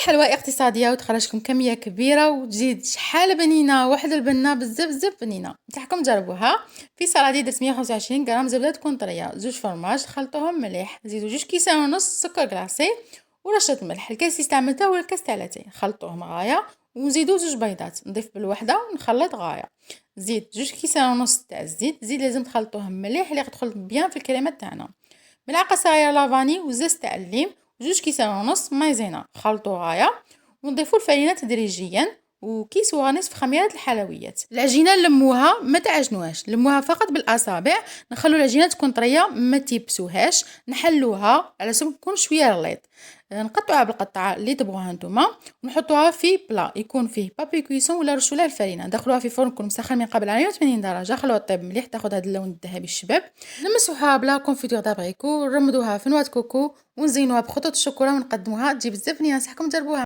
حلوى اقتصاديه وتخرجكم كميه كبيره وتزيد شحال بنينه، واحد البنه بزاف بزاف بنينه. نصحكم تجربوها. في سلطه درت 125 غرام زبده تكون طريه، زوج فرماج خلطوهم مليح، زيدوا 2 كيسان ونص سكر كلاصي ورشه الملح. الكاس اللي استعملته هو الكاس تاع لاتاي، خلطوهم غايه وزيدوا 2 بيضات، نضيف بالوحده ونخلط غايه. زيد 2 كيسان ونص تاع الزيت، زيد لازم تخلطوهم مليح اللي تدخل بيان في الكريمه تاعنا. ملعقه صغيره لافاني وزاز تاع الليم، 2 كيسان ونص مايزينا، خلطوا غايه ونضيفوا الفرينه تدريجيا وكيس ونصف خميره الحلويات. العجينه نلموها ما تعجنوهاش، لموها فقط بالاصابع، نخلو العجينه تكون طريه ما تيبسوهاش، نحلوها على سبب تكون شويه رليط. نقطعوها بالقطعه اللي تبغوها نتوما ونحطوها في بلا يكون فيه بابي كويسون ولا رشوا لها الفرينه. ندخلوها في فرن يكون مسخن من قبل على 180 درجه، خلوها طيب مليح تاخذ هذا اللون الذهبي الشباب. نمسحوها بلا كونفيتور دابريكو، نرمدوها في نواه كوكو ونزينوها بخطوط الشوكولا ونقدموها، تجي بزاف بنينه. نصحكم تجربوها.